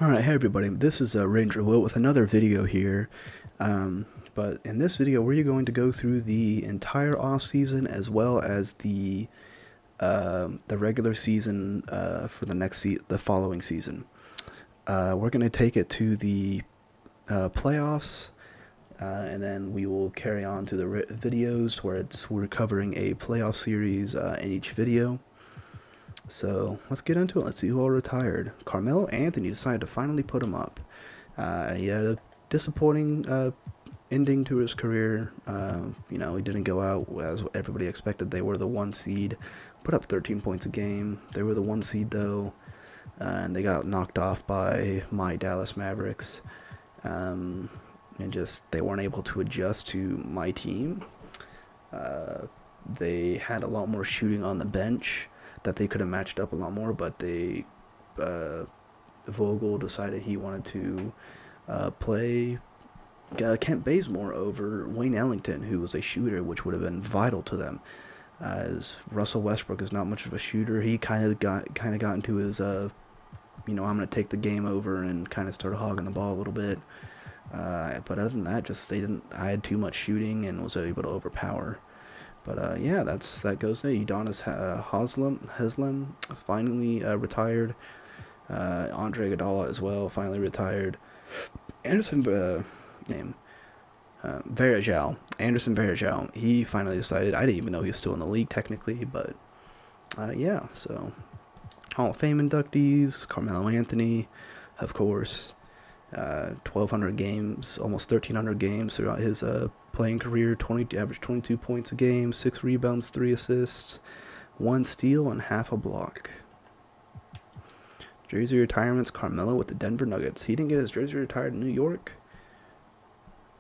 Alright, hey everybody, this is RangerWilt with another video here. But in this video, we're going to go through the entire off season as well as the regular season for the following season. We're going to take it to the playoffs, and then we will carry on to the videos where we're covering a playoff series in each video. So let's get into it. Let's see who all retired. Carmelo Anthony decided to finally put him up. He had a disappointing ending to his career. He didn't go out as everybody expected. They were the one seed, put up 13 points a game. They were the one seed though, and they got knocked off by my Dallas Mavericks. And just they weren't able to adjust to my team. Uh, they had a lot more shooting on the bench that they could have matched up a lot more, but uh, Vogel decided he wanted to play Kent Bazemore over Wayne Ellington, who was a shooter, which would have been vital to them. As Russell Westbrook is not much of a shooter, he kind of got into his I'm going to take the game over and kind of start hogging the ball a little bit. But other than that, just they didn't. I had too much shooting and was able to overpower. But yeah, that goes there. Udonis Haslem finally retired. Andre Iguodala as well finally retired. Anderson name Anderson Varejao. He finally decided. I didn't even know he was still in the league technically, but yeah. So Hall of Fame inductees: Carmelo Anthony, of course. 1,200 games, almost 1,300 games throughout his playing career. Averaged 22 points a game, 6 rebounds, 3 assists, 1 steal, and half a block. Jersey retirements: Carmelo with the Denver Nuggets. He didn't get his jersey retired in New York.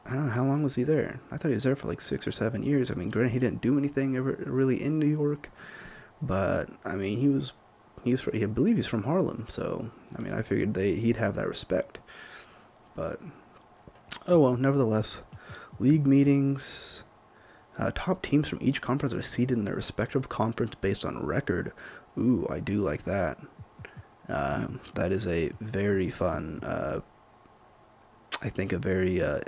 I don't know, how long was he there? I thought he was there for like 6 or 7 years. I mean, granted, he didn't do anything ever really in New York, but I mean, I believe he's from Harlem, so I mean, I figured he'd have that respect. But oh well, nevertheless, league meetings. Top teams from each conference are seeded in their respective conference based on record. Ooh, I do like that. That is a very fun. I think a very. I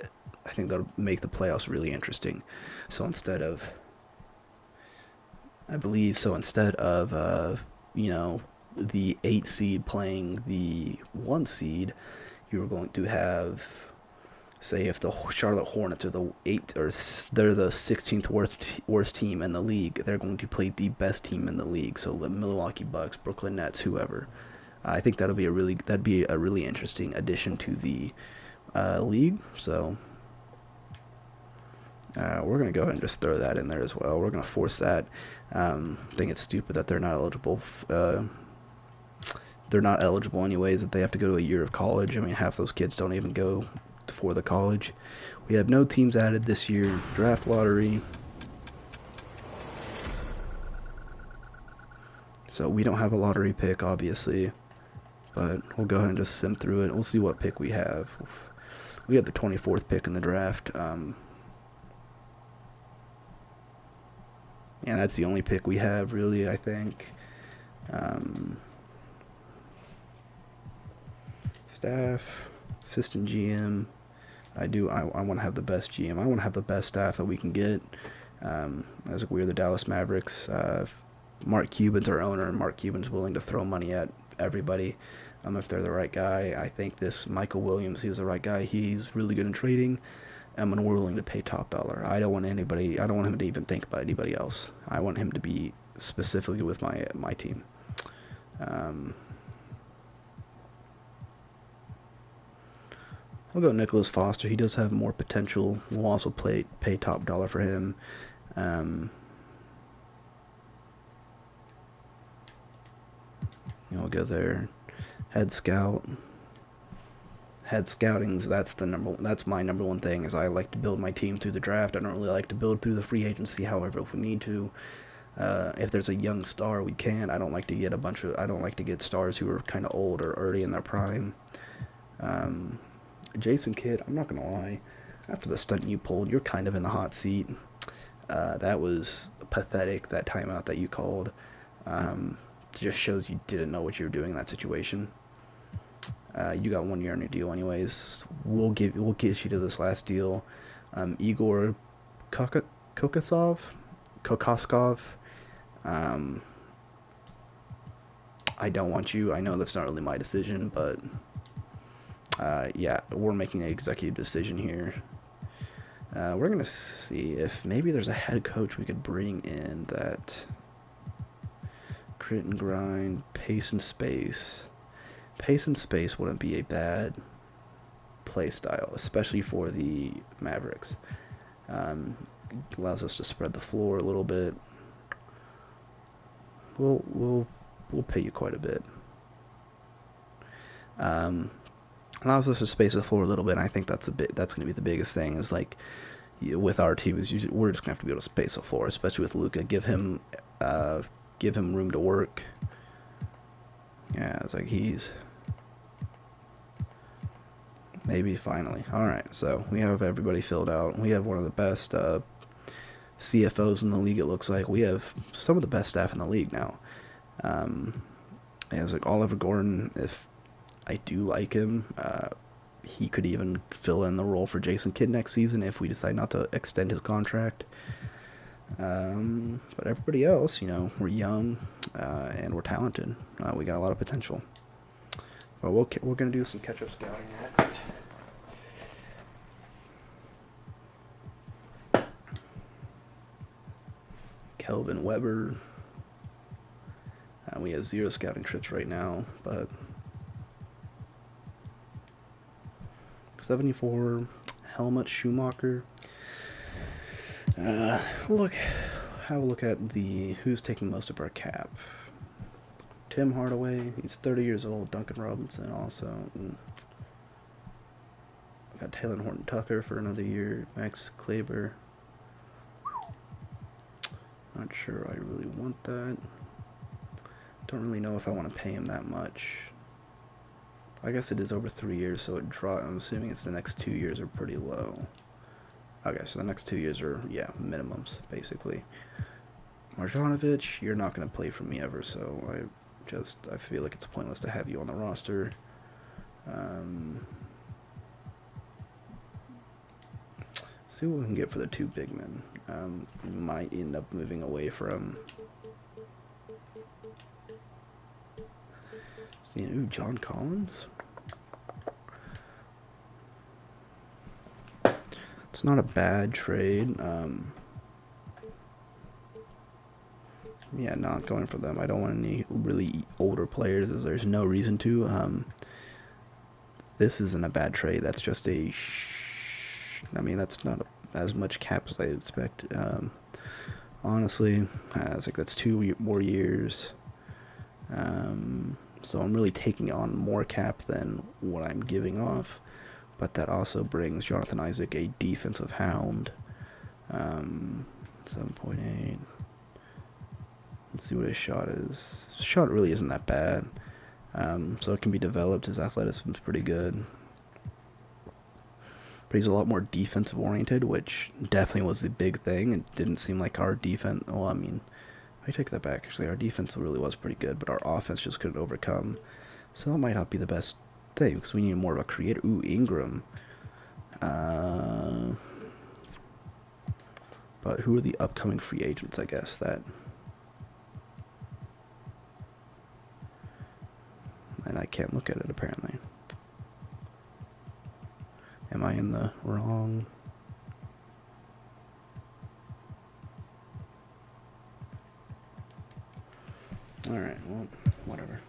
think that'll make the playoffs really interesting. So instead of the 8 seed playing the 1 seed, you're going to have, say, if the Charlotte Hornets are the they're the 16th worst team in the league, they're going to play the best team in the league. So the Milwaukee Bucks, Brooklyn Nets, whoever. I think that'd be a really interesting addition to the league. So we're gonna go ahead and just throw that in there as well. We're gonna force that. I think it's stupid that they're not eligible. They're not eligible anyways. That they have to go to a year of college. I mean, half those kids don't even go for the college. We have no teams added this year. Draft lottery. So we don't have a lottery pick, obviously. But we'll go ahead and just sim through it. We'll see what pick we have. We have the 24th pick in the draft. Yeah, that's the only pick we have, really, I think. Um, Staff, assistant GM. I want to have the best GM. I want to have the best staff that we can get. As we're the Dallas Mavericks. Mark Cuban's our owner, and Mark Cuban's willing to throw money at everybody if they're the right guy. I think this Michael Williams, he's the right guy. He's really good in trading. And we're willing to pay top dollar. I don't want him to even think about anybody else. I want him to be specifically with my team. Um, I'll go Nicholas Foster. He does have more potential. We'll also pay top dollar for him. Um, we'll go there. Head scout. Head scouting's that's my number one thing. Is I like to build my team through the draft. I don't really like to build through the free agency. However, if we need to, if there's a young star, we can. I don't like to get stars who are kind of old or early in their prime. Um, Jason Kidd, I'm not gonna lie. After the stunt you pulled, you're kind of in the hot seat. That was pathetic. That timeout that you called just shows you didn't know what you were doing in that situation. You got 1 year on your deal anyways. We'll get you to this last deal. Igor Kokosov, Kokoskov. Um, I don't want you. I know that's not really my decision, but yeah, we're making an executive decision here. We're gonna see if maybe there's a head coach we could bring in that crit and grind, pace and space. Pace and space wouldn't be a bad play style, especially for the Mavericks. Um, Allows us to spread the floor a little bit. We'll pay you quite a bit. Um, Allows us to space the floor a little bit. And I think that's that's going to be the biggest thing. Is like with our team is we're just gonna have to be able to space the floor, especially with Luka. Give him room to work. Yeah, it's like he's maybe finally. All right, so we have everybody filled out. We have one of the best CFOs in the league. It looks like we have some of the best staff in the league now. Yeah, it's like Oliver Gordon. If I do like him, he could even fill in the role for Jason Kidd next season if we decide not to extend his contract. But everybody else, we're young and we're talented. We got a lot of potential. But we're going to do some catch-up scouting next. Kelvin Weber. We have 0 scouting trips right now, but 74 Helmut Schumacher. Have a look at who's taking most of our cap. Tim Hardaway, he's 30 years old. Duncan Robinson also. We got Taylor Horton Tucker for another year. Max Kleber. Not sure I really want that. Don't really know if I want to pay him that much. I guess it is over 3 years, so I'm assuming it's the next 2 years are pretty low. Okay, so the next 2 years are, yeah, minimums, basically. Marjanovic, you're not going to play for me ever, so I feel like it's pointless to have you on the roster. See what we can get for the 2 big men. Might end up moving away from... Ooh, John Collins? It's not a bad trade. Yeah, not going for them. I don't want any really older players, as there's no reason to. This isn't a bad trade. That's just I mean, that's not as much cap as I expect. Honestly, it's like that's 2 more years. So I'm really taking on more cap than what I'm giving off. But that also brings Jonathan Isaac a defensive hound. 7.8. Let's see what his shot is. His shot really isn't that bad. So it can be developed. His athleticism is pretty good. But he's a lot more defensive oriented, which definitely was the big thing. It didn't seem like our defense... Well, I mean, I take that back. Actually, our defense really was pretty good, but our offense just couldn't overcome. So that might not be the best thing, because we need more of a creator. Ooh, Ingram. But who are the upcoming free agents, I guess, that... And I can't look at it, apparently. Am I in the wrong... Alright, well, whatever.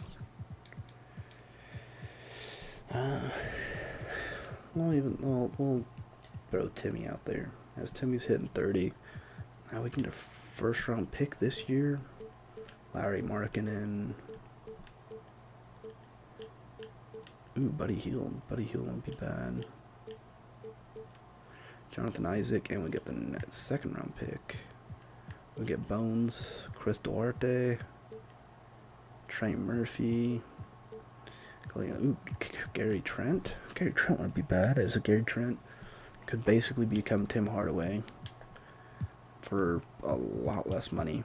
We'll throw Timmy out there. As Timmy's hitting 30. Now we can get a first round pick this year. Larry Markkinen. Ooh, Buddy Hield. Buddy Hield won't be bad. Jonathan Isaac, and we get the second round pick. We get Bones, Chris Duarte, Trey Murphy. Ooh, Gary Trent. Gary Trent wouldn't be bad. As a Gary Trent could basically become Tim Hardaway for a lot less money.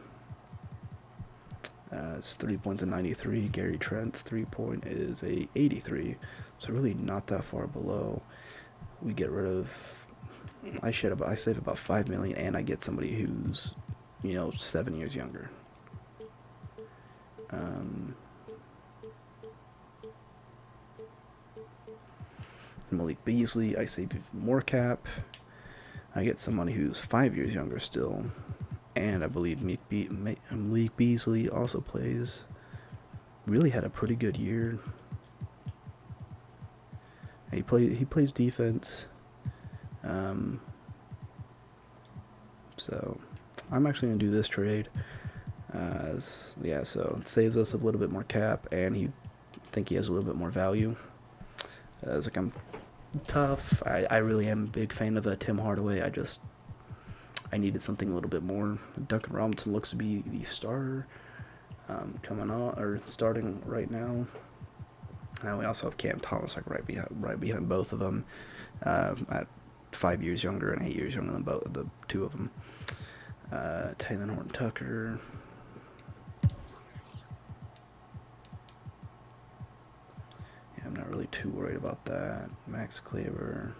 It's 3 points a 93. Gary Trent's 3 point is a 83. So really not that far below. We get rid of. I save about 5 million, and I get somebody who's, 7 years younger. Um, Malik Beasley, I save more cap. I get somebody who's 5 years younger still, and I believe Malik Beasley also plays. Really had a pretty good year. He plays defense. So I'm actually gonna do this trade. Yeah, so it saves us a little bit more cap, and I think he has a little bit more value. It's like I'm tough. I really am a big fan of Tim Hardaway. I needed something a little bit more. Duncan Robinson looks to be the starter coming on or starting right now. We also have Cam Thomas like right behind both of them, at 5 years younger and 8 years younger than both the two of them. Taylor Horton Tucker. Yeah, I'm not really too worried about that. Max Kleber.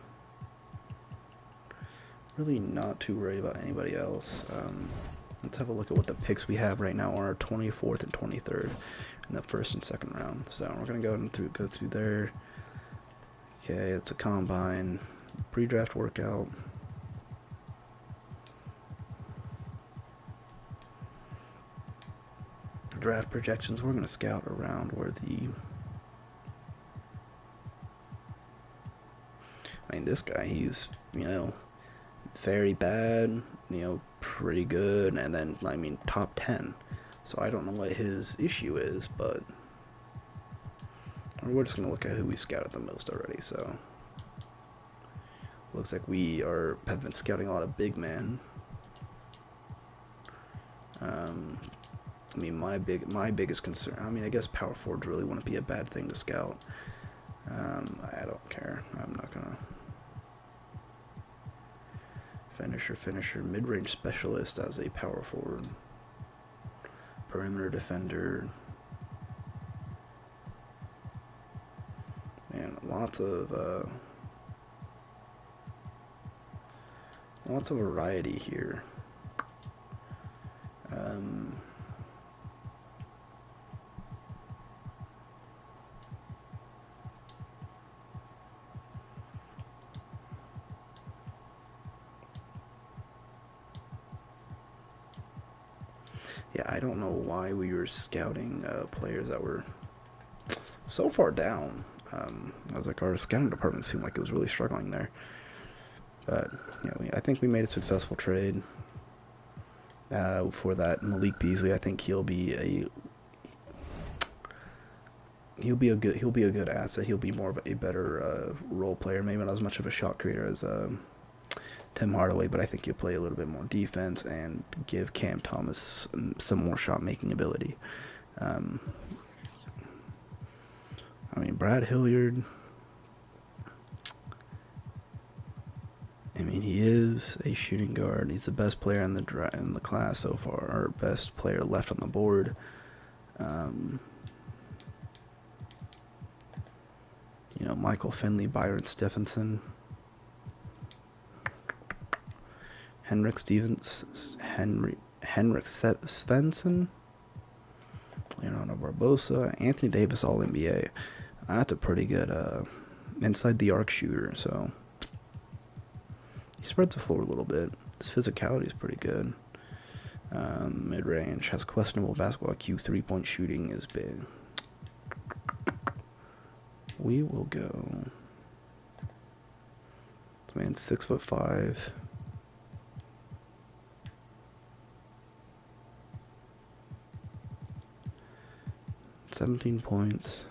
Really not too worried about anybody else. Let's have a look at what the picks we have right now are: 24th and 23rd in the first and second round. So we're gonna go through there. Okay, it's a combine, pre-draft workout. Draft projections. We're gonna scout around where this guy, he's very bad, pretty good, and then top 10. So I don't know what his issue is, but we're just gonna look at who we scouted the most already. So looks like we have been scouting a lot of big men. My biggest concern. I guess power forwards really wouldn't be a bad thing to scout. I don't care. I'm not gonna. Finisher, mid-range specialist as a power forward, perimeter defender, and lots of variety here. Yeah, I don't know why we were scouting players that were so far down. I was like, our scouting department seemed like it was really struggling there. But I think we made a successful trade for that Malik Beasley. I think he'll be a good asset. He'll be more of a better role player. Maybe not as much of a shot creator as Tim Hardaway, but I think he'll play a little bit more defense and give Cam Thomas some more shot making ability. Brad Hilliard. He is a shooting guard. He's the best player in the class so far, or best player left on the board. Michael Finley, Byron Stephenson, Henrik Svensson, Leonardo Barbosa, Anthony Davis, All NBA. That's a pretty good inside the arc shooter. So he spreads the floor a little bit. His physicality is pretty good. Mid range, has questionable basketball IQ. 3-point shooting is big. We will go. This man's 6'5". 17 points.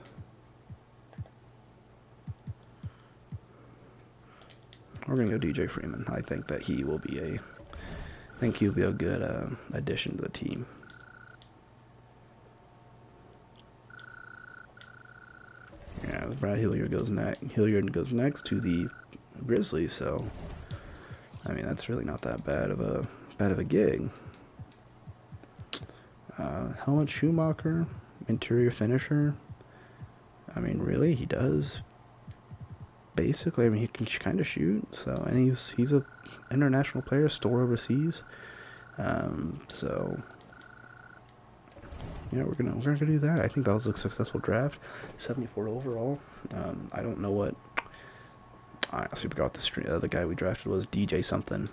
We're gonna go DJ Freeman. I think that he'll be a good addition to the team. Yeah, Brad Hilliard goes next. To the Grizzlies, so that's really not that bad of a gig. Helmut Schumacher, interior finisher. I mean, really, he does. Basically, I mean, he can kind of shoot. So, and he's a international player, store overseas. So yeah, we're gonna do that. I think that was a successful draft. 74 overall. I don't know what. I honestly forgot the guy we drafted was DJ something.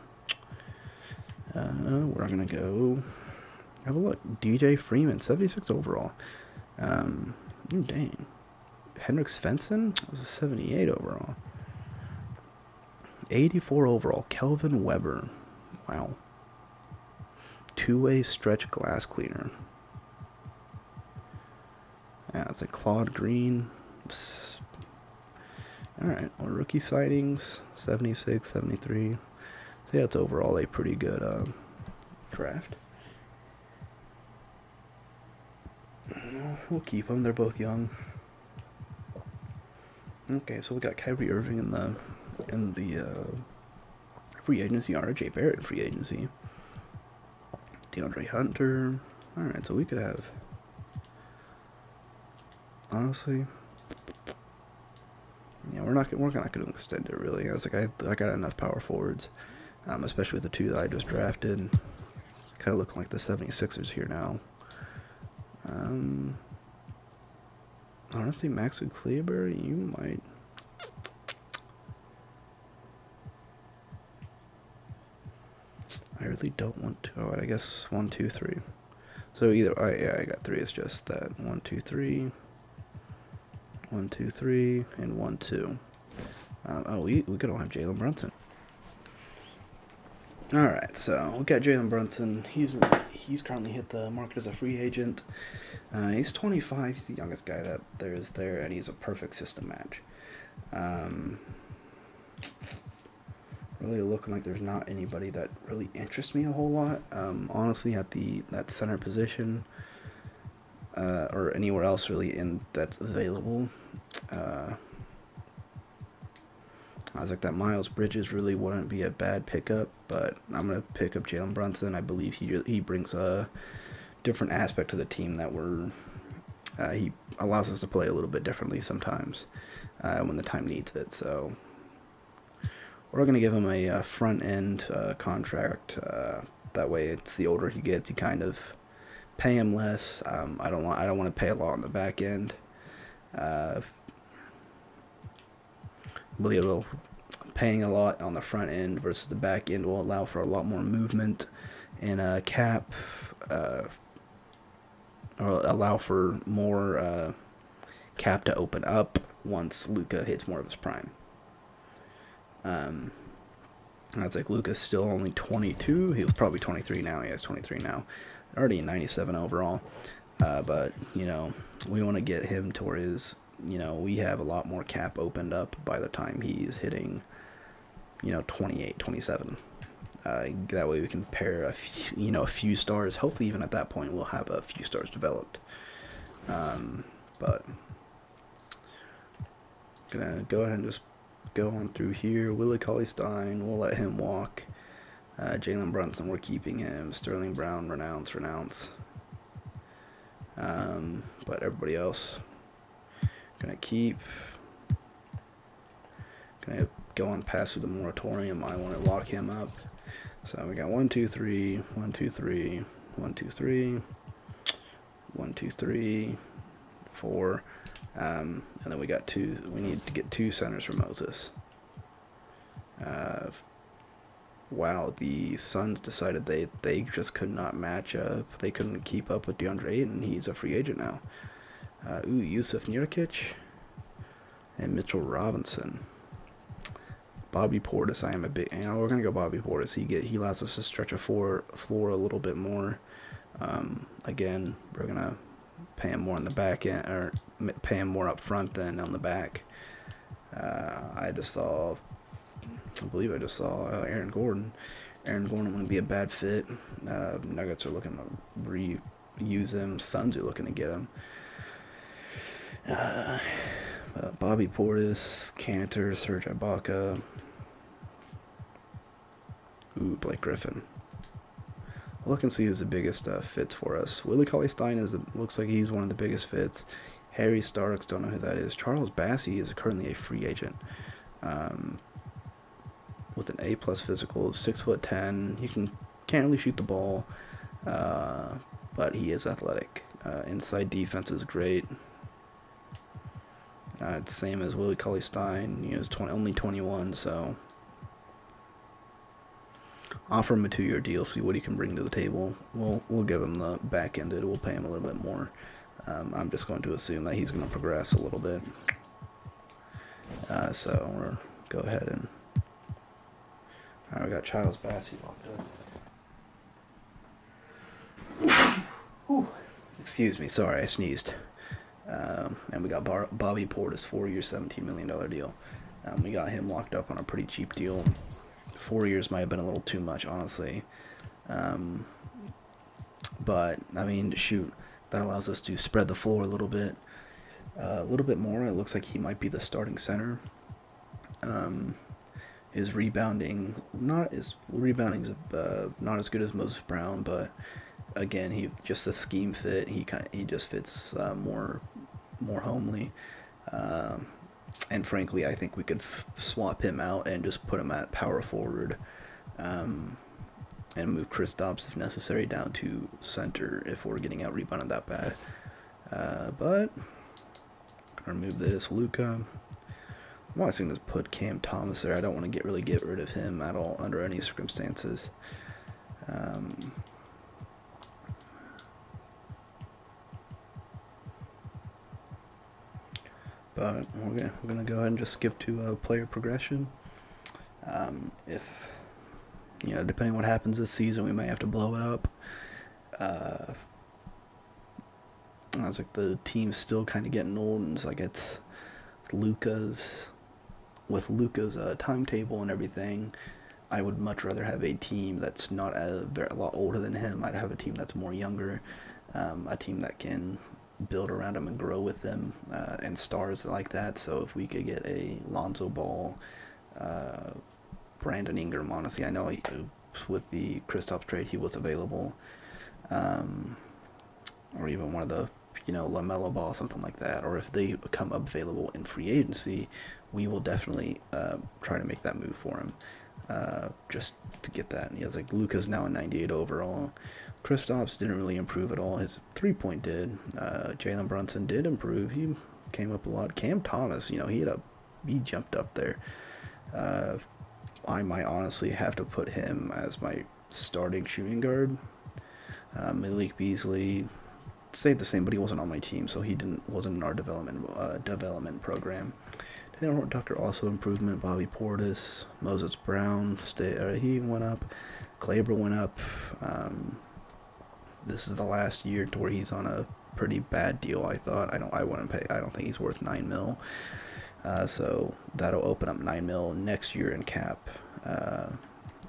We're gonna go. Have a look. DJ Freeman, 76 overall. Dang. Henrik Svensson was a 78 overall. 84 overall. Kelvin Weber. Wow. Two-way stretch glass cleaner. Yeah, it's like Claude Green. Alright, well, rookie sightings, 76, 73. So yeah, it's overall a pretty good draft. We'll keep them. They're both young. Okay, so we got Kyrie Irving in the free agency. RJ Barrett free agency. DeAndre Hunter. All right, so we could have. Honestly, yeah, we're not going to extend it really. I was like, I got enough power forwards, especially with the two that I just drafted. Kind of looking like the 76ers here now. Honestly, Maxwell Kleber, you might. I really don't want to. Oh, I guess 1, 2, 3. So either, yeah, I got 3. It's just that 1, 2, 3, 1, 2, 3, and 1, 2. Oh, we could all have Jalen Brunson. All right, so we got Jalen Brunson. He's currently hit the market as a free agent. He's 25. He's the youngest guy that there is there, and he's a perfect system match. Really looking like there's not anybody that really interests me a whole lot. Honestly, at that center position, or anywhere else really that's available. I was like, that Miles Bridges really wouldn't be a bad pickup, but I'm gonna pick up Jalen Brunson. I believe he brings a different aspect to the team that he allows us to play a little bit differently sometimes when the time needs it. So we're going to give him a front end contract. That way, it's the older he gets, you kind of pay him less. I don't want to pay a lot on the back end. I believe paying a lot on the front end versus the back end will allow for a lot more movement and cap. Or allow for more cap to open up once Luka hits more of his prime. That's like Luka's still only 22. He was probably 23 now. He has 23 now. Already a 97 overall. But, we want to get him to where we have a lot more cap opened up by the time he's hitting, 28, 27. That way we can pair a few stars. Hopefully even at that point we'll have a few stars developed. But gonna go ahead and just go on through here. Willie Cauley-Stein, we'll let him walk. Jalen Brunson, we're keeping him. Sterling Brown, renounce. But everybody else, gonna keep. Gonna go on past through the moratorium. I want to lock him up. So we got 1, 2, 3, 1, 2, 3, 1, 2, 3, 1, 2, 3, 4, and then we got 2. We need to get 2 centers for Moses. Wow, the Suns decided they just could not match up. They couldn't keep up with DeAndre Ayton. He's a free agent now. Yusuf Nurkic and Mitchell Robinson. Bobby Portis, I am a big. We're gonna go Bobby Portis. He allows us to stretch a floor a little bit more. Again, we're gonna pay him more on the back end, or pay him more up front than on the back. I believe I just saw Aaron Gordon. Aaron Gordon wouldn't be a bad fit. Nuggets are looking to reuse him. Suns are looking to get him. Bobby Portis, Cantor, Serge Ibaka. Blake Griffin. Look and see who's the biggest fits for us. Willie Cauley-Stein looks like he's one of the biggest fits. Harry Starks, don't know who that is. Charles Bassey is currently a free agent. Um, with an A plus physical, 6'10". Can't really shoot the ball, but he is athletic. Inside defense is great. It's same as Willie Cauley-Stein. He's only 21, so offer him a 2-year deal, see what he can bring to the table. We'll give him the back ended. We'll pay him a little bit more. I'm just going to assume that he's going to progress a little bit. So we'll go ahead and. Alright, we got Charles Bassey locked up. Ooh. Excuse me, sorry, I sneezed. And we got Bobby Portis, 4-year, $17 million deal. We got him locked up on a pretty cheap deal. 4 years might have been a little too much, honestly. But, I mean, shoot, that allows us to spread the floor a little bit more. It looks like he might be the starting center. His rebounding, not as good as Moses Brown, but again, he just a scheme fit. He just fits more homely. And frankly, I think we could swap him out and just put him at power forward, and move Kristaps if necessary down to center if we're getting out rebounded that bad. But gonna remove this Luka. I'm always going to put Cam Thomas there. I don't want to really get rid of him at all under any circumstances. But we're gonna go ahead and just skip to player progression. If depending on what happens this season, we might have to blow up. I was like, the team's still kind of getting old, and it's like with Luka's timetable and everything. I would much rather have a team that's not a lot older than him. I'd have a team that's more younger, a team that can build around him and grow with them, and stars like that. So if we could get a Lonzo Ball, Brandon Ingram, honestly, I know with the Kristaps trade he was available, or even one of the LaMelo Ball, something like that, or if they come up available in free agency, we will definitely try to make that move for him, just to get that. And he has Luka's now a 98 overall. Kristaps didn't really improve at all. His 3-point did. Jalen Brunson did improve. He came up a lot. Cam Thomas, he jumped up there. I might honestly have to put him as my starting shooting guard. Malik Beasley stayed the same, but he wasn't on my team, so he wasn't in our development program. Taylor Horton-Tucker also improvement. Bobby Portis, Moses Brown, he went up. Glaber went up. This is the last year to where he's on a pretty bad deal. I don't think he's worth $9 million. So that'll open up $9 million next year in cap.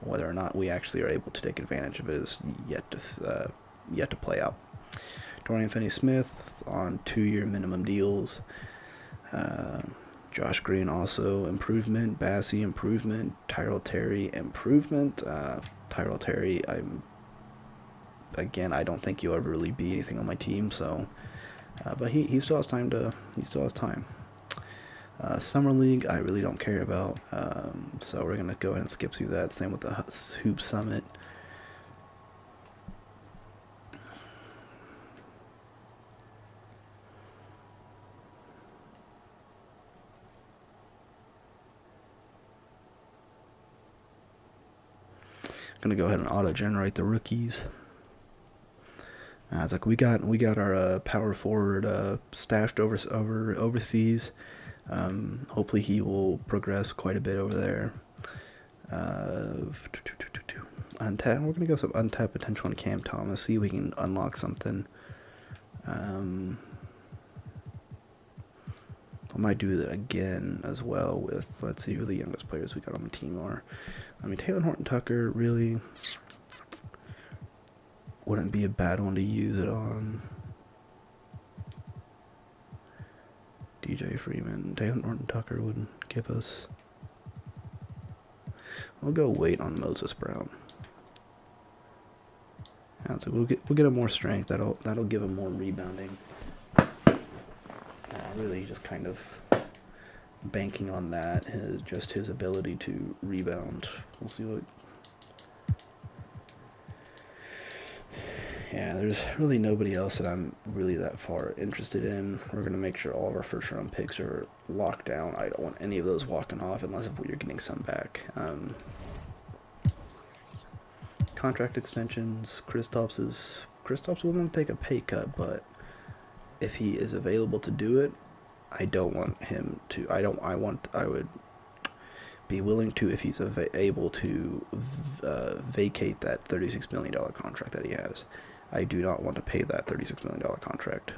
Whether or not we actually are able to take advantage of it is yet to play out. Dorian Finney-Smith on 2-year minimum deals. Josh Green also improvement. Bassey improvement. Tyrell Terry improvement. Tyrell Terry, I don't think he'll ever really be anything on my team. So, but he still has time Summer League, I really don't care about. So we're gonna go ahead and skip through that. Same with the Hoop Summit. Gonna go ahead and auto-generate the rookies. It's like we got our power forward stashed overseas. Hopefully he will progress quite a bit over there. We're gonna go some untapped potential on Cam Thomas. See if we can unlock something. I might do that again as well with, let's see who the youngest players we got on the team are. Taylor Horton-Tucker really wouldn't be a bad one to use it on. DJ Freeman, Taylor Horton-Tucker would give us. We'll go wait on Moses Brown. So we'll get him more strength. That'll give him more rebounding. Really, just kind of banking on that, just his ability to rebound. We'll see what. Yeah, there's really nobody else that I'm really that far interested in. We're going to make sure all of our first round picks are locked down. I don't want any of those walking off unless if we're getting some back. Contract extensions, Kristaps will take a pay cut, but if he is available to do it, I don't want him to. I would be willing to if he's able to vacate that $36 million contract that he has. I do not want to pay that $36 million contract.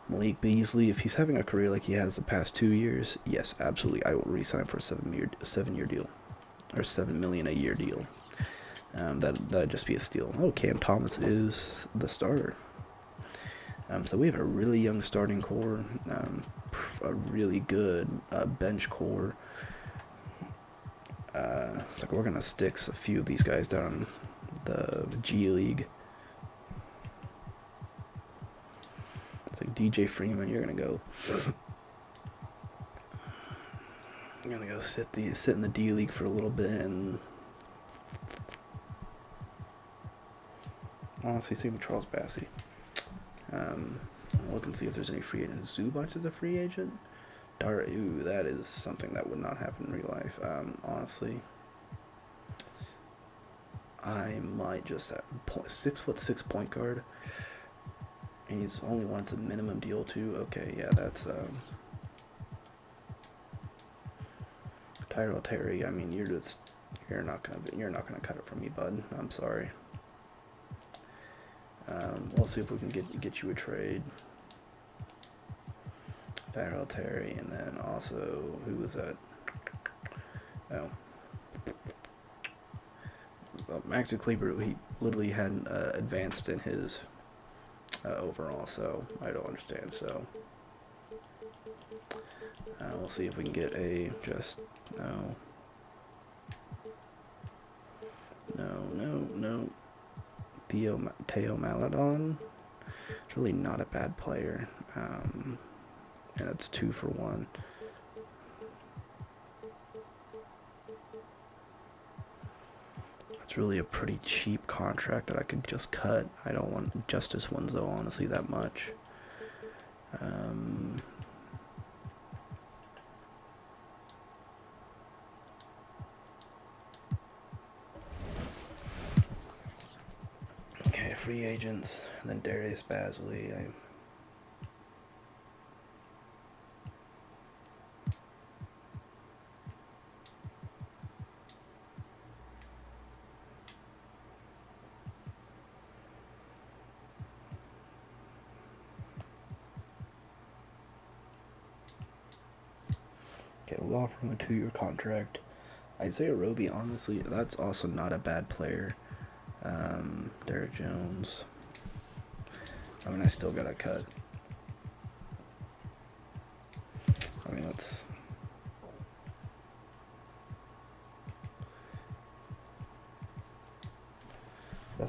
Malik Beasley, if he's having a career like he has the past 2 years, yes, absolutely, I will re-sign for a 7-year deal, or $7 million a year deal. That'd just be a steal. Oh, Cam Thomas is the starter. So we have a really young starting core, a really good bench core. It's like we're gonna stick a few of these guys down the G League. It's like DJ Freeman, you're gonna go. You're gonna go sit in the D League for a little bit, and honestly, same with Charles Bassey. Look and see if there's any free agents. Zubac is a free agent. Ooh, that is something that would not happen in real life. Honestly, I might just have 6'6" point guard, and he's only wants a minimum deal too. Okay, yeah, that's Tyrell Terry. I mean, you're not gonna cut it from me, bud. I'm sorry. We'll see if we can get you a trade. Tyrell Terry, and then also, who was that? Oh. Well, Maxi Kleber, he literally hadn't advanced in his overall, so I don't understand. So we'll see if we can get a no. Teo Maladon. It's really not a bad player. And it's 2 for 1. It's really a pretty cheap contract that I could just cut. I don't want Justice ones though, honestly, that much. Okay, free agents, and then Darius Bazley. Okay, we'll offer him a 2-year contract. Isaiah Roby, honestly, that's also not a bad player. Derek Jones. I mean, I still got to cut. I mean, that's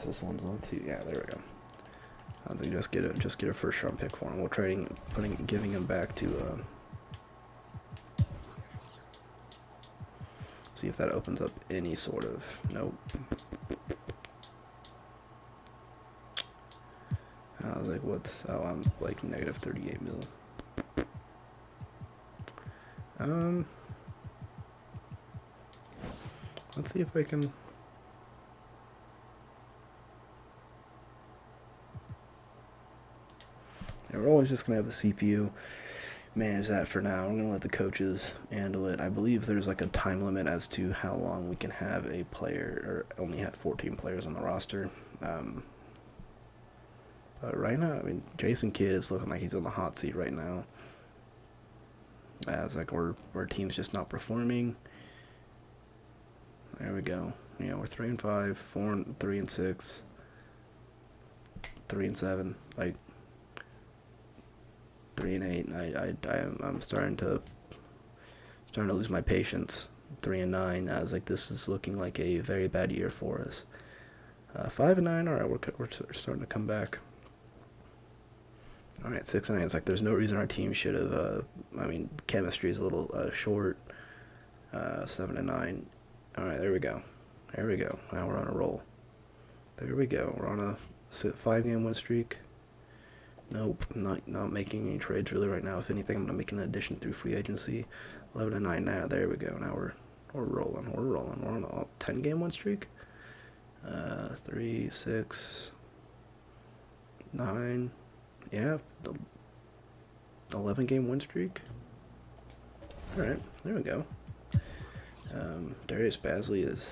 this one's. Let's see. Yeah, there we go. I think just get a first round pick for him. We're giving him back to. See if that opens up any sort of. Nope. I was like, what's. Oh, I'm like negative 38 mil. Let's see if I can. Yeah, we're always just gonna have the CPU manage that for now. We're gonna let the coaches handle it. I believe there's like a time limit as to how long we can have a player, or only had 14 players on the roster. But right now, I mean, Jason Kidd is looking like he's on the hot seat right now. It's like our team's just not performing. There we go. Yeah, we're 3-5, 4-3-6, 3-7, like 3-8. I'm starting to lose my patience. 3-9. I was like, this is looking like a very bad year for us. 5-9. All right, we're starting to come back. All right, 6-9. It's like there's no reason our team should have. I mean, chemistry is a little short. 7-9. All right, there we go. There we go. Now we're on a roll. There we go. We're on a 5-game win streak. Nope, not making any trades really right now. If anything, I'm gonna make an addition through free agency. 11-9 now. There we go. Now we're rolling. We're rolling. We're on a 10-game win streak. 3, 6, 9. Yeah, 11-game win streak. All right, there we go. Darius Bazley is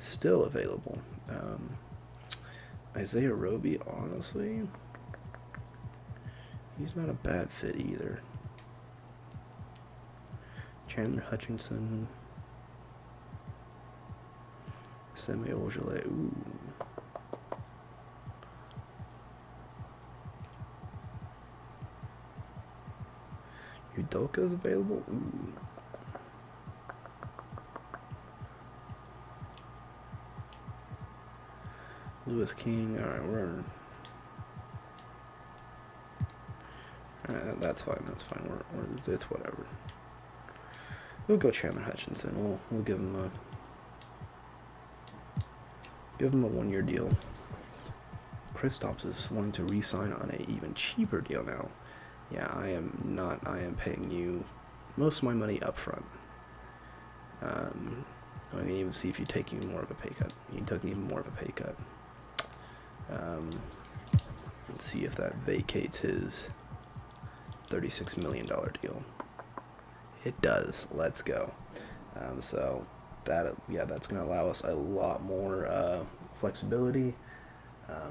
still available. Isaiah Roby, honestly, he's not a bad fit either. Chandler Hutchinson, Semi Ojeleye, ooh. Udoka is available, ooh. Lewis King, alright, alright, that's fine, it's whatever. We'll go Chandler Hutchinson, we'll give him a 1-year deal. Kristaps is wanting to re-sign on a even cheaper deal now. Yeah, I am paying you most of my money up front. I can even see if you take even more of a pay cut. You took even more of a pay cut. Let's see if that vacates his $36 million deal. It does. Let's go. So that's going to allow us a lot more flexibility.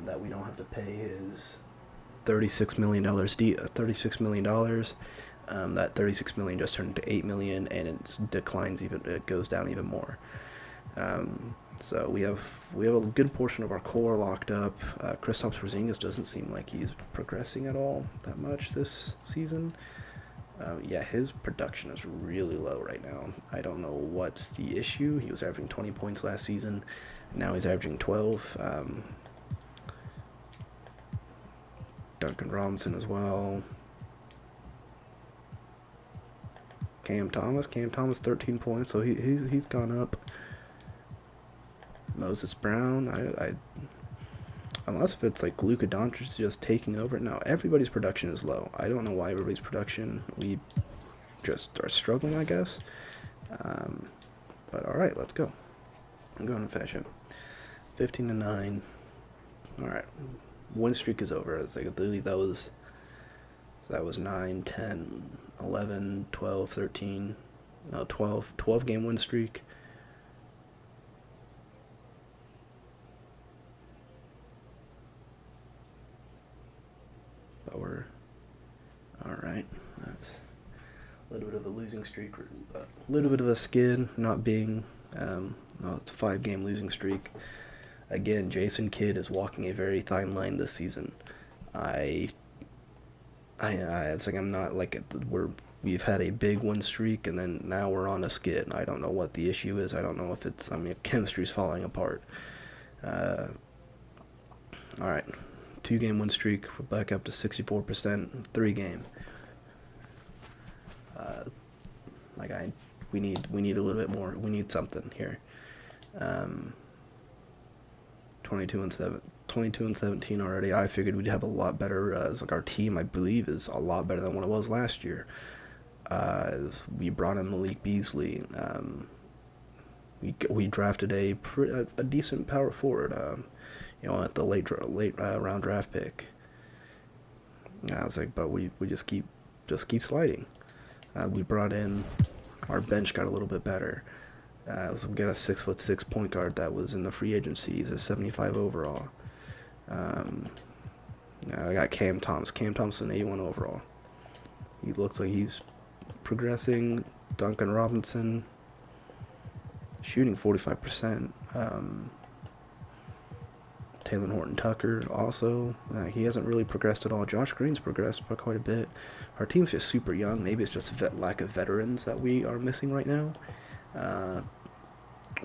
That we don't have to pay his $36 million. $36 million. That $36 million just turned into $8 million, and it declines even. It goes down even more. So we have a good portion of our core locked up. Kristaps Porzingis doesn't seem like he's progressing at all that much this season. Yeah, his production is really low right now. I don't know what's the issue. He was averaging 20 points last season. Now he's averaging 12. Duncan Robinson as well. Cam Thomas 13 points, so he's gone up. Moses Brown, I unless if it's like Luka Doncic just taking over. No, everybody's production is low. I don't know why everybody's production. We just are struggling, I guess. But all right, let's go. I'm going to finish him. 15-9. All right, win streak is over. It's like literally that was 9, 10, 11, 12, 13. No, 12 game win streak. But we're alright. That's a little bit of a losing streak, a little bit of a skid, not being, no, it's a 5-game losing streak. Again, Jason Kidd is walking a very fine line this season. It's like I'm not like we've had a big win streak and then now we're on a skid. I don't know what the issue is. I don't know if it's, I mean, chemistry's falling apart. All right. 2-game win streak, we're back up to 64%, 3-game. We need a little bit more. We need something here. 22-17 already. I figured we'd have a lot better. Like our team, I believe, is a lot better than what it was last year. We brought in Malik Beasley. We drafted a decent power forward. At the late round draft pick. I was like, but we just keep sliding. We brought in, our bench got a little bit better. So we got a 6'6" point guard that was in the free agency. He's a 75 overall. I got Cam Thompson 81 overall. He looks like he's progressing. Duncan Robinson shooting 45%. Taylor Horton-Tucker also, he hasn't really progressed at all. Josh Green's progressed by quite a bit. Our team's just super young. Maybe it's just a lack of veterans that we are missing right now.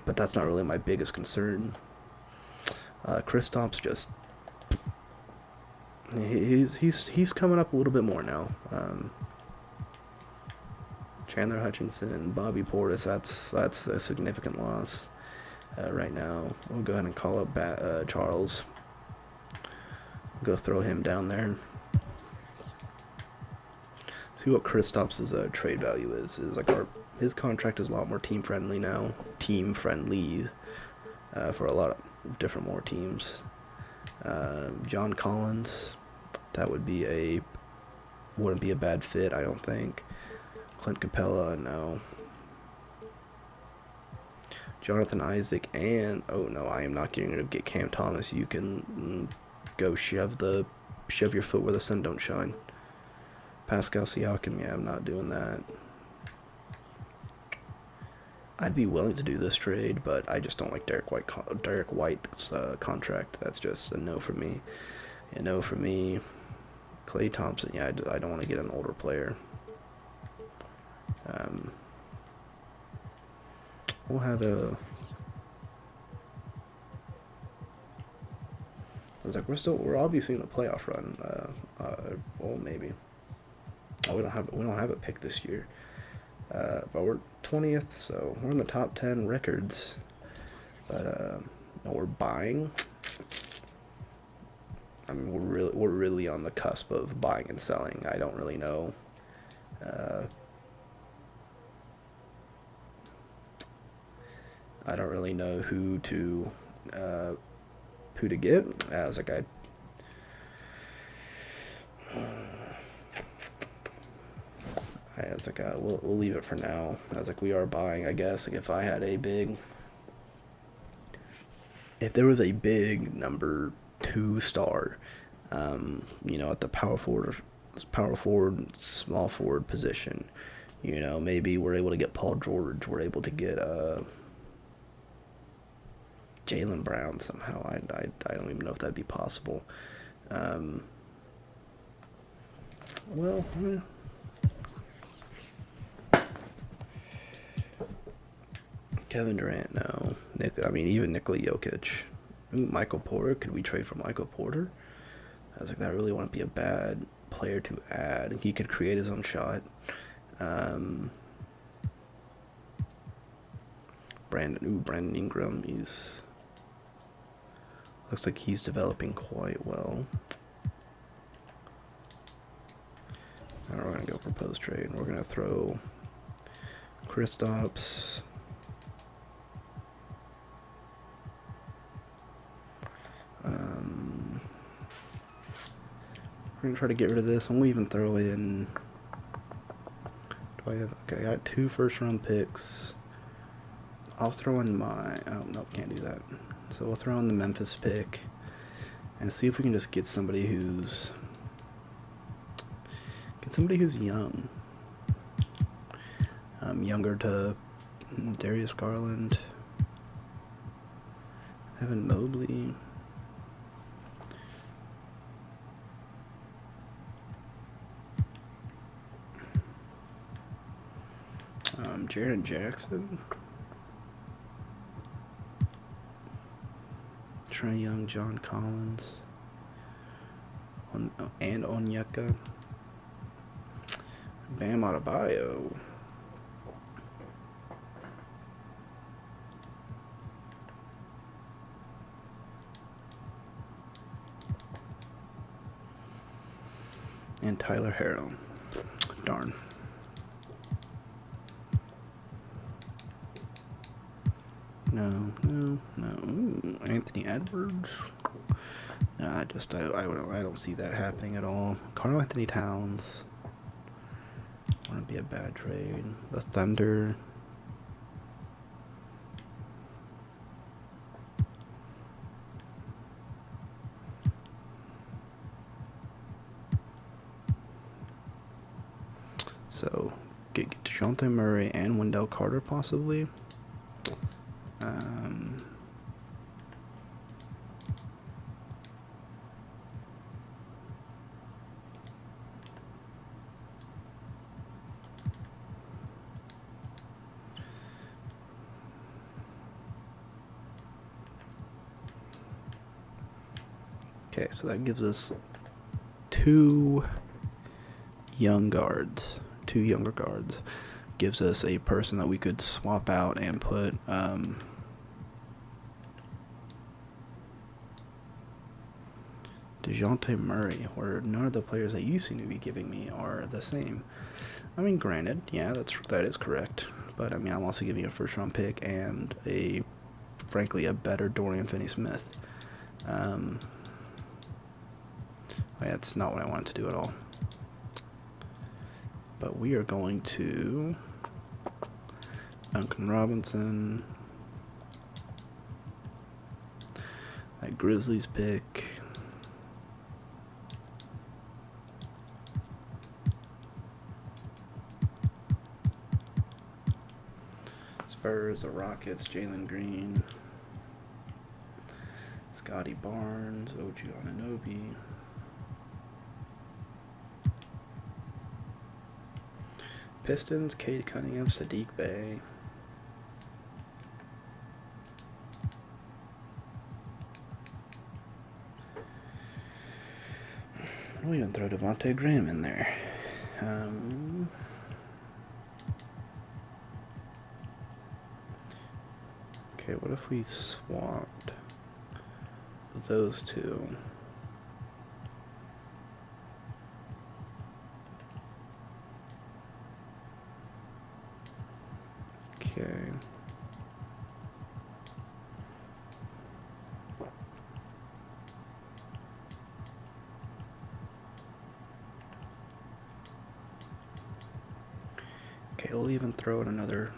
but that's not really my biggest concern. Kristaps just he's coming up a little bit more now. Chandler Hutchinson, Bobby Portis, that's a significant loss right now. We'll go ahead and call up Charles. Go throw him down there. See what Kristaps's trade value is. Like his contract is a lot more team friendly now. Team friendly for a lot of different more teams. John Collins, that wouldn't be a bad fit, I don't think. Clint Capella, no. Jonathan Isaac, and oh no, I am not going to get Cam Thomas. You can go shove your foot where the sun don't shine. Pascal Siakam, yeah, I'm not doing that. I'd be willing to do this trade, but I just don't like Derek White's contract. That's just a no for me. A no for me. Klay Thompson, yeah, I don't want to get an older player. We'll have a. I was like, we're obviously in a playoff run. Well, maybe. Oh, we don't have a pick this year. But we're 20th, so we're in the top 10 records. But no, we're buying. I mean, we're really on the cusp of buying and selling. I don't really know. I don't really know who to get. I was like, we'll leave it for now. I was like, we are buying, I guess. Like, if there was a big number 2 star, at the power forward, small forward position, maybe we're able to get Paul George. We're able to get Jaylen Brown somehow. I don't even know if that'd be possible. Well, Kevin Durant, no. Even Nikola Jokic. Ooh, Michael Porter. Could we trade for Michael Porter? I was like, that really wouldn't be a bad player to add. He could create his own shot. Brandon Ingram. Looks like he's developing quite well. Now we're gonna go propose trade. We're gonna throw Kristaps. We're gonna try to get rid of this. I'm gonna even throw in. I got 2 first-round picks. I'll throw in my. Oh no, can't do that. So we'll throw in the Memphis pick and see if we can just get somebody who's young. Younger to Darius Garland, Evan Mobley. Jaren Jackson, Trae Young, John Collins, and Onyeka, Bam Adebayo. And Tyler Herro. Darn. No. Ooh, Anthony Edwards. No, I don't see that happening at all. Karl Anthony Towns. Wouldn't be a bad trade. The Thunder. So, get DeJounte Murray and Wendell Carter possibly. Okay, so that gives us two young guards, two younger guards. Gives us a person that we could swap out and put DeJounte Murray, where none of the players that you seem to be giving me are the same. I mean, granted, yeah, that is correct. But I mean, I'm also giving you a first-round pick and frankly, a better Dorian Finney-Smith. That's not what I wanted to do at all. But we are going to Duncan Robinson, that Grizzlies pick. Spurs, the Rockets, Jalen Green, Scotty Barnes, OG Anunoby. Pistons, Cade Cunningham, Sadiq Bey. We'll even throw Devontae Graham in there. Okay, what if we swapped those two? Okay. Okay, we'll even throw in another.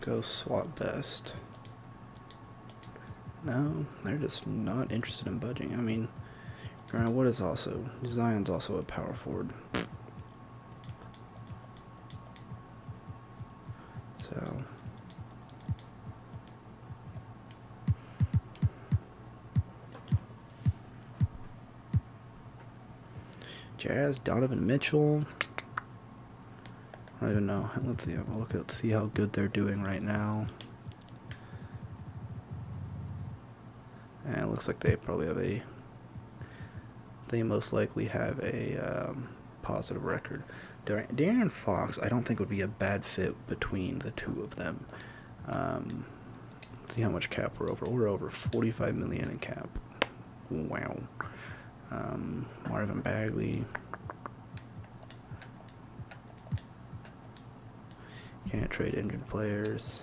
Go swap best. No, they're just not interested in budging. I mean, what is also Zion's also a power forward. So Jazz, Donovan Mitchell. I don't even know. Let's see. We'll look at see how good they're doing right now. And it looks like they probably have a. They most likely have a positive record. De'Aaron Fox, I don't think would be a bad fit between the two of them. Let's see how much cap we're over. We're over 45 million in cap. Wow. Marvin Bagley. Can't trade injured players.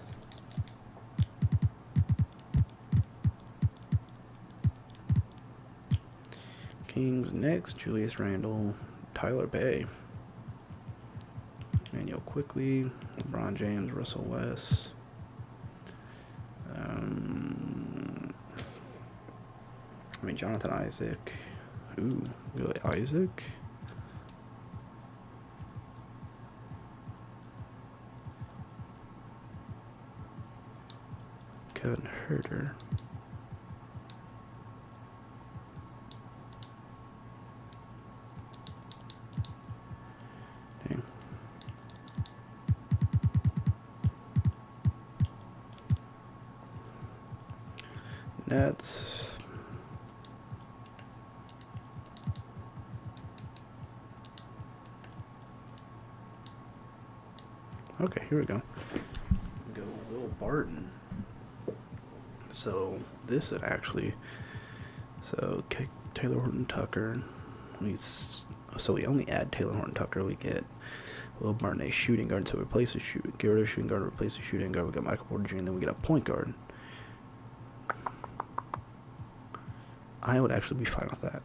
Kings next. Julius Randle. Tyler Bay. Emmanuel Quickly. LeBron James. Russell West. I mean, Jonathan Isaac. Ooh, really, Isaac? Kevin Herter. Dang. Nets. Okay, here we go. Go Will Barton. So this would actually, Taylor Horton Tucker. So we only add Taylor Horton Tucker. We get Will Barton, a shooting guard to replace a shooting guard, replace a shooting guard. We got Michael Porter Jr. And then we get a point guard. I would actually be fine with that.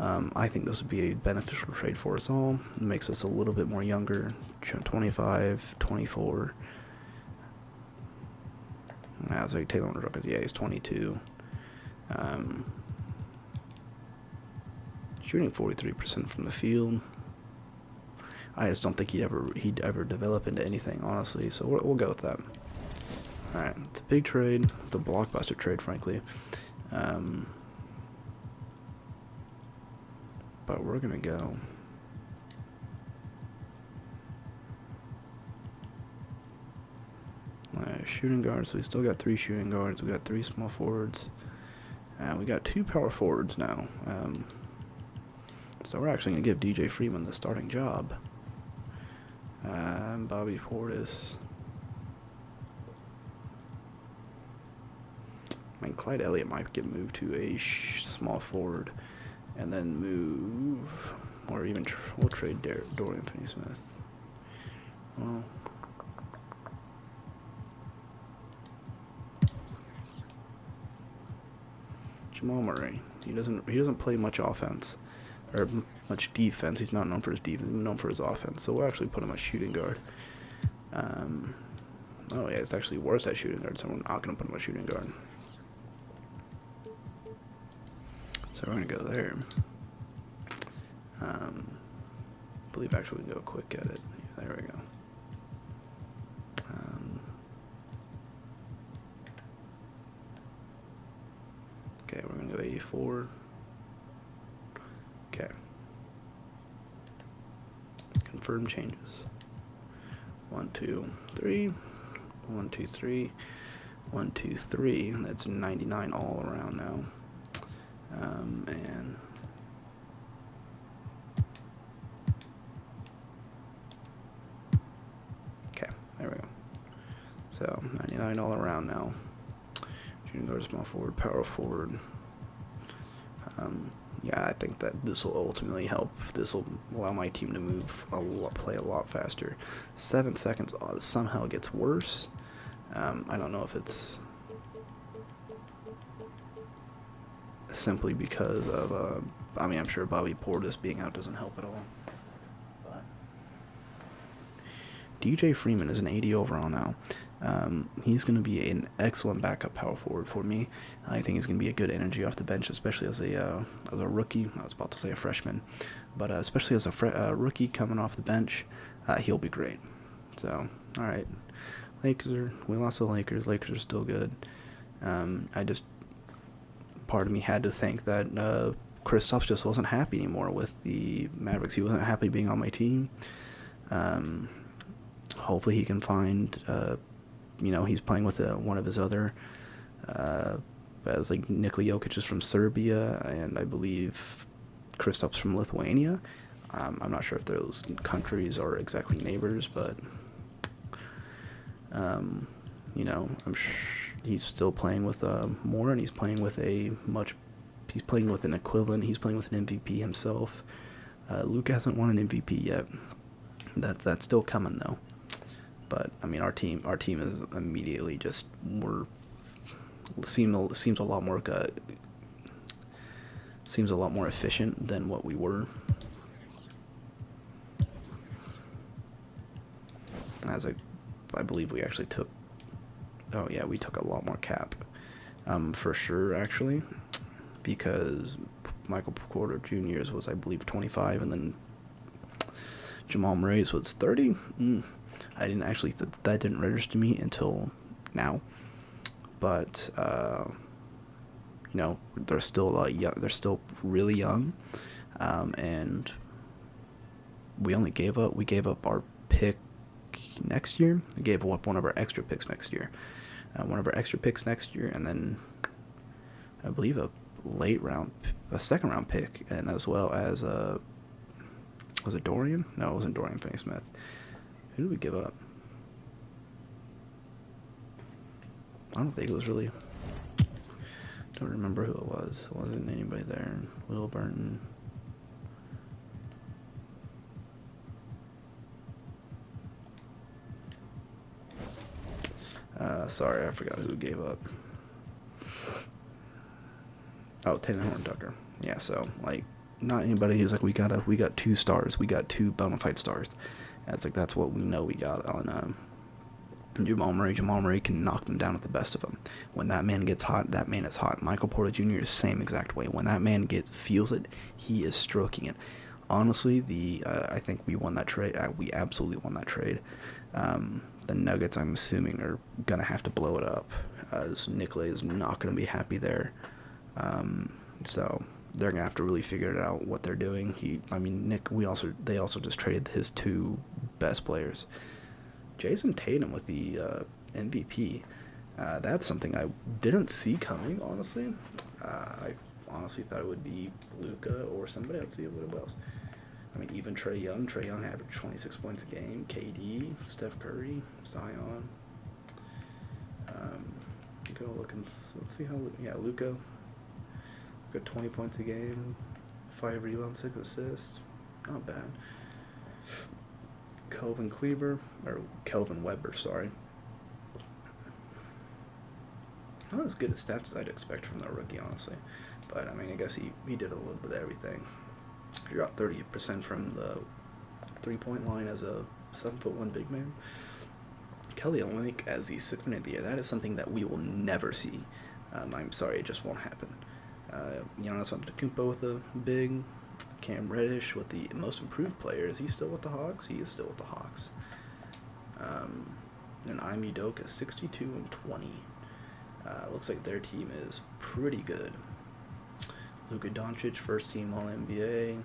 I think this would be a beneficial trade for us all. It makes us a little bit more younger, 25, 24. I was like Taylor Horton, yeah, he's 22. Shooting 43% from the field. I just don't think he'd ever develop into anything, honestly. So we'll go with that. All right, it's a big trade. It's a blockbuster trade, frankly. but we're gonna go. Shooting guards, so we still got 3 shooting guards, we got 3 small forwards, and we got 2 power forwards now. So we're actually going to give DJ Freeman the starting job. Bobby Portis. I mean, Clyde Elliott might get moved to a small forward, and then move, or even we'll trade Dorian Finney-Smith. Well, Jamal Murray. He doesn't play much offense or much defense. He's not known for his defense. He's known for his offense. So we'll actually put him at shooting guard. Oh yeah, it's actually worse at shooting guard. So we're not gonna put him at shooting guard. So we're gonna go there. I believe actually we can go quick at it. Yeah, there we go. Okay, we're gonna go 84. Okay. Confirm changes. 1, 2, 3. 1, 2, 3. 1, 2, 3. That's 99 all around now. And okay, there we go. So 99 all around now. Shooting guard, small forward, power forward. Yeah, I think that this will ultimately help. This will allow my team to move play a lot faster. 7 seconds somehow gets worse. I don't know if it's simply because of, I mean, I'm sure Bobby Portis being out doesn't help at all. But DJ Freeman is an 80 overall now. He's going to be an excellent backup power forward for me. I think he's going to be a good energy off the bench, especially as a rookie. I was about to say a freshman, but especially as a rookie coming off the bench, he'll be great. So, all right, we lost the Lakers. Lakers are still good. Part of me had to think that Kristaps just wasn't happy anymore with the Mavericks. He wasn't happy being on my team. Hopefully he can find, he's playing with one of his other, as like Nikola Jokic is from Serbia, and I believe Kristaps from Lithuania. I'm not sure if those countries are exactly neighbors, but, I'm sure he's still playing with more, and he's playing with he's playing with an equivalent. He's playing with an MVP himself. Luke hasn't won an MVP yet. That's still coming though. But I mean, our team is immediately just seems a lot more efficient than what we were. I believe we actually took. Oh yeah, we took a lot more cap, for sure actually, because Michael Porter Jr.'s was, I believe, 25, and then Jamal Murray's was 30. I didn't actually that didn't register to me until now, but they're still young. They're still really young, and we gave up our pick next year. We gave up one of our extra picks next year. And then I believe a second round pick, and as well as was it Dorian? No, it wasn't Dorian Finney-Smith. Who did we give up? I don't think it was really. Don't remember who it was. It wasn't anybody there. Will Burton. Sorry, I forgot who we gave up. Oh, Taylor Horn Tucker. Yeah, so like not anybody who's like we got 2 stars. We got 2 bona fide stars. That's what we know we got on Jamal Murray. Jamal Murray can knock them down at the best of them. When that man gets hot, that man is hot. Michael Porter Jr. is the same exact way. When that man feels it, he is stroking it. Honestly, I think we won that trade. We absolutely won that trade. The Nuggets, I'm assuming, are gonna have to blow it up, as Nikola is not gonna be happy there. So they're gonna have to really figure it out what they're doing. I mean, they also just traded his two best players. Jason Tatum with the MVP. That's something I didn't see coming, honestly. I honestly thought it would be Luka or somebody. Let's see what else. I mean, even Trae Young. Trae Young averaged 26 points a game. KD, Steph Curry, Zion. Go look and let's see how. Yeah, Luka got 20 points a game, 5 rebounds, 6 assists. Not bad. Kelvin Weber, sorry. Not as good at stats as I'd expect from the rookie, honestly. But I mean, I guess he did a little bit of everything. He got 30% from the 3-point line as a 7'1" big man. Kelly Olynyk as the 6th man of the year. That is something that we will never see. I'm sorry, it just won't happen. Giannis Antetokounmpo with a big. Cam Reddish with the most improved player. Is he still with the Hawks? He is still with the Hawks. And Ime Udoka, 62-20. Looks like their team is pretty good. Luka Doncic, first team All-NBA.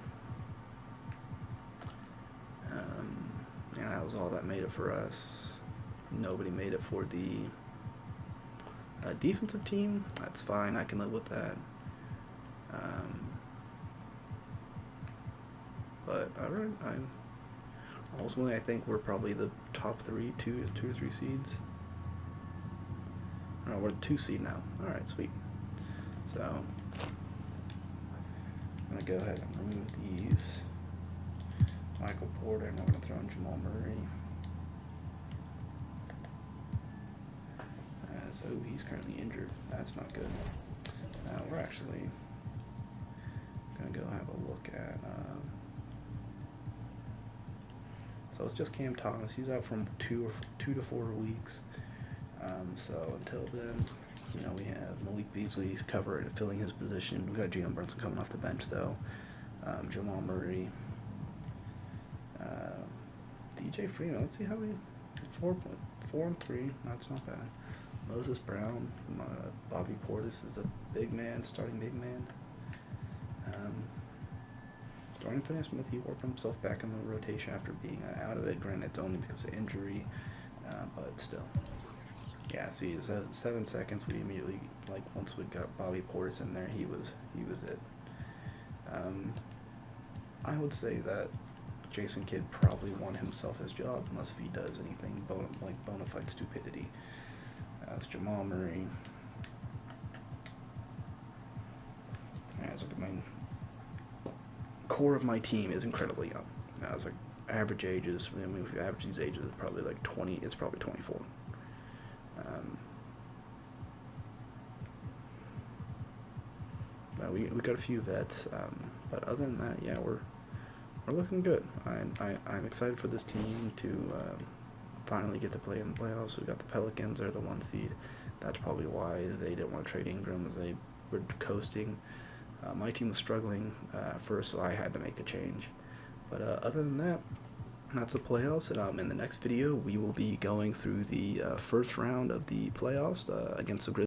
Yeah, that was all that made it for us. Nobody made it for the defensive team. That's fine. I can live with that. But alright, ultimately I think we're probably the top 2 or 3 seeds. No, we're the 2 seed now. Alright, sweet. So I'm gonna go ahead and remove these. Michael Porter, and I'm gonna throw in Jamal Murray. So he's currently injured. That's not good. We're actually gonna go have a look at. So it's just Cam Thomas. He's out from 2 to 4 weeks. So until then, we have Malik Beasley covering, filling his position. We got Jalen Brunson coming off the bench though. Jamal Murray, DJ Freeman. Let's see how we 4 and 3. That's not bad. Moses Brown, Bobby Portis is a big man, starting big man. Dorian Finney-Smith, he worked himself back in the rotation after being out of it. Granted, it's only because of injury, but still. Yeah, see, 7 seconds. We immediately, once we got Bobby Portis in there, he was it. I would say that Jason Kidd probably won himself his job, unless if he does anything bona fide stupidity. It's Jamal Murray. As my core of my team is incredibly young. It's average ages. I mean, if you average these ages, it's probably 20. It's probably 24. We got a few vets, but other than that, yeah, we're looking good. I'm excited for this team to finally get to play in the playoffs. We got the Pelicans, they're the 1 seed. That's probably why they didn't want to trade Ingram, as they were coasting. My team was struggling first, so I had to make a change. But other than that, that's the playoffs. And in the next video, we will be going through the first round of the playoffs against the Grizzlies.